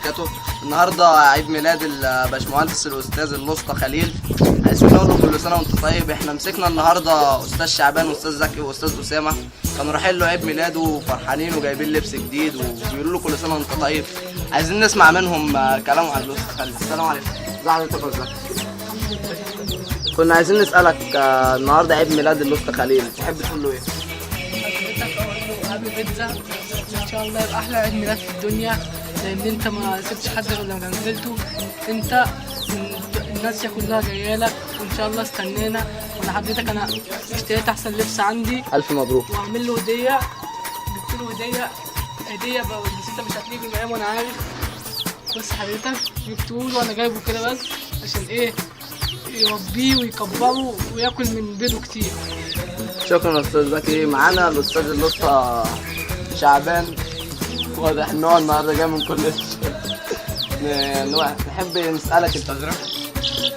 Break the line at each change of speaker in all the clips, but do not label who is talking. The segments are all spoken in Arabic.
وبركاته. النهارده عيد ميلاد الباشمهندس الاستاذ الاسطى خليل، عايزين نقول له كل سنه وانت طيب. احنا مسكنا النهارده استاذ شعبان واستاذ زكي واستاذ اسامه، كانوا رايحين له عيد ميلاده وفرحانين وجايبين لبس جديد وبيقولوا له كل سنه وانت طيب. عايزين نسمع منهم كلام عن الاستاذ خليل. السلام عليكم. ازي حضرتك يا استاذ؟ كنا عايزين نسالك النهارده عيد ميلاد الاستاذ خليل، تحب تقول له ايه؟
حضرتك اقول له هابي بيتزا، ان شاء الله يبقى احلى عيد ميلاد في الدنيا، لان انت ما سبتش حد غير لما نزلته. انت الناس كلها جايه لك، وان شاء الله استنينا. وانا حضرتك انا اشتريت احسن لبس عندي،
الف مبروك.
واعمل له هديه، جبت له هديه بقى، بس انت مش هتيجي معايا وانا عارف. بس حضرتك جبته له وانا جايبه كده بس عشان ايه؟ يربيه ويكبره وياكل من بيضه كتير.
شكرا يا استاذ زكي. معانا الاستاذ الاسطى شعبان، واضح ان هو النهارده جاي من كل نحب نسالك انت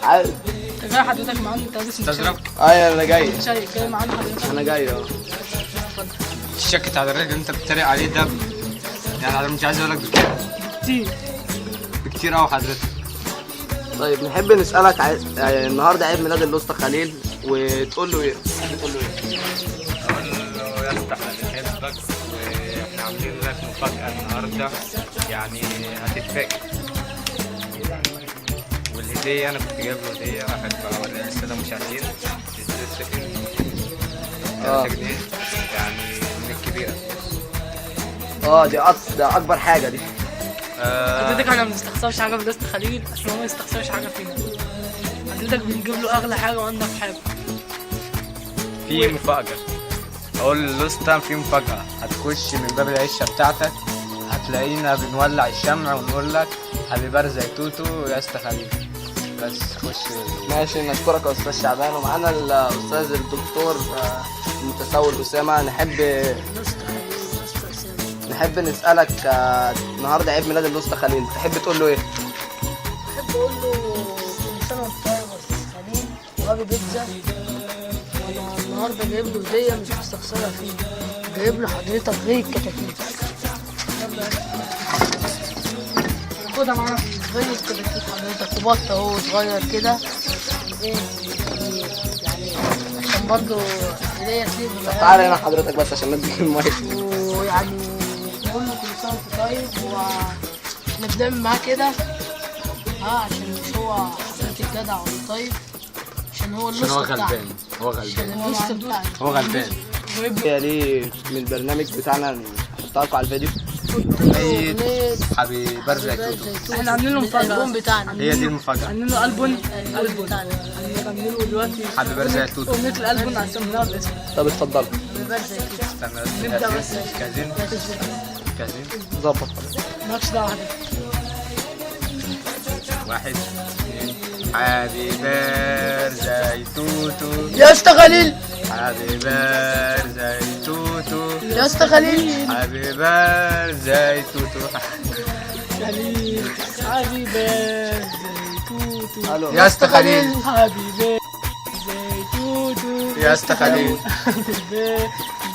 عايز
انت جاي حضرتك معانا؟ انت لازم تشارك.
ايوه انا جاي.
جاي معانا حضرتك؟
انا جاي
الشك بتاع الراجل اللي انت بتتريق عليه ده، يعني انا مش عايز اقول لك بكام بكتير قوي حضرتك.
طيب نحب نسالك النهارده عيد ميلاد الاسطى خليل، وتقول له ايه؟ تقول له ايه؟
اقول له يا اسطى احنا بنحبك، واحنا عاملين لك مفاجأة النهارده، يعني هتتفاجئ. والهدية انا كنت جايب له هدية، واحد اوريها للسادة المشاهدين، ازازة 3 جنيه، يعني من الكبيرة.
ده اكبر حاجه دي.
حضرتك احنا ما بنستخسرش حاجه في الاستاذ خليل عشان هو ما يستخسرش حاجه فينا. حضرتك بنجيب له اغلى حاجه وانضف حاجه.
في مفاجأة، اقول للاسطى في مفاجأة، هتخش من باب العشة بتاعتك هتلاقينا بنولع الشمع ونقول لك حبيب برزة توتو يا اسطى خليل. بس خش.
ماشي، نشكرك يا استاذ شعبان. ومعانا الاستاذ الدكتور المتسول اسامه. نحب نسالك النهارده عيد ميلاد الاسطى خليل، تحب تقول له ايه؟
بحب اقول له كل سنه وانت طيب يا استاذ خليل، وهابي بيتزا. وانا النهارده جايب له هديه مش مستخسرها فيه، جايب له حضرتك غير الكتاكيت. خدها معانا غير الكتاكيت حضرتك، وبط اهو صغير كده، ايه يعني عشان برضه هديه تليق.
تعالى هنا حضرتك بس عشان نديك المايك.
ويعني نقول له كل سنه وانت طيب، واحنا بنعمل معاه كده عشان مش هو حضرتك جدع ولا طيب، عشان هو اللص بتاعنا.
هو غلبان
هو غلبان.
هي دي من البرنامج بتاعنا، نحطها لكم على الفيديو.
حبيب برزة توتو.
احنا عاملين له مفاجاه.
الالبوم بتاعنا.
هي دي المفاجأة.
عاملين له البوم
بتاعنا.
عاملين له دلوقتي
حبيب برزة توتو.
اغنيه الالبوم عشان نعرف اسمه.
طب اتفضل.
استنى بس.
نبدأ بس.
كازين
ظبط.
مالكش دعوه.
1 2 حبيب برزة توتو
يا اسطى خليل،
حبيب برزة توتو
يا اسطى خليل،
حبيب برزة توتو
خليل حبيبي توتو.
الو
يا اسطى خليل،
حبيبي زي توتو.
يا اسطى خليل،
حبيبي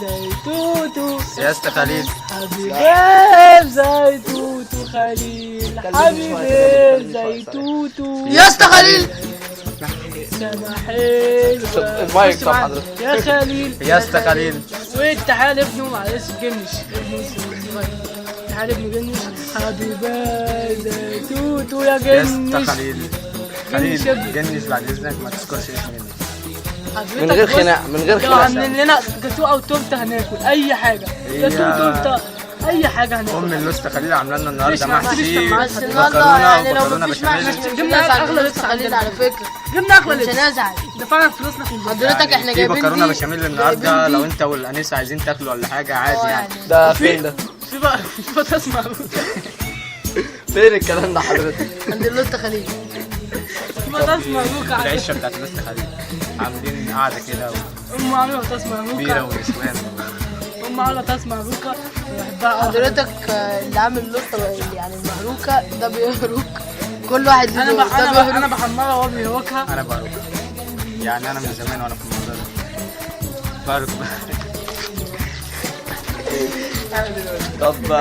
زي توتو.
يا اسطى خليل،
حبيبي زي توتو خليل. حبيبي زي توتو.
يا اسطى خليل،
سما حلوة.
المايك طب حضرتك.
يا خليل،
يا اسطى خليل،
والتحال ابنه معلش جنش، ابنه صغير. تعال ابنه جنش. حبيبي زي توتو يا
يا
جنش.
اسطى خليل. خليل جنش بعد اذنك ما تذكرش اسمي.
من غير خناق، من غير
لو
خناق.
عاملين لنا جاتوه او تورته هناكل اي حاجه. جاتوه تورته اي حاجه هناكل.
ام الاسطى خليل عامله لنا النهارده محشي
بس النهارده يعني لو
ومكرونه
مفيش
بشاميل.
محشي مش
جبنا
هنزعل
أغلى
من
لبس
لسه خليل
عندنا.
على فكره،
جبنا اغلى
مش
لبس،
هنزعل.
دفعنا فلوسنا في البيت.
حضرتك احنا
في
جايبين
مكرونه
دي،
بشاميل النهارده، لو انت والانسه عايزين تاكلوا ولا حاجه عادي يعني.
ده فين ده؟
في بقى بطاطس معروفه.
فين الكلام ده حضرتك؟
عند لسه خليل.
في بطاطس معروفه.
العشه بتاعت الاسطى خليل عاملين قاعده كده
ام عامله بطاطس
وبيره
معروفه.
ونسوان.
ام عامله بطاطس معروفه بحبها أوي.
حضرتك اللي عامل لسه يعني المهروكه ده بيهروك، كل واحد له دور. ده
انا
بيهروك.
بحمرها وهو بيهوكها.
انا بارك، يعني انا من زمان وانا في الموضوع ده بارك.
طب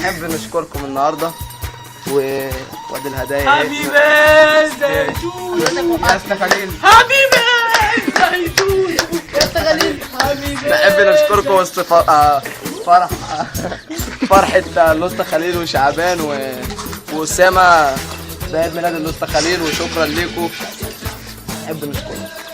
نحب نشكركم النهارده وادي الهدايا
حبيبي زيتون
يا اسطى خليل
حبيبي زيتون يا أستاذ خليل حبيبي.
نحب نشكركم فرح فرحة الأسطى خليل وشعبان وأسامة بعيد ميلاد الأسطى خليل، وشكرا لكم. نحب نشكركم.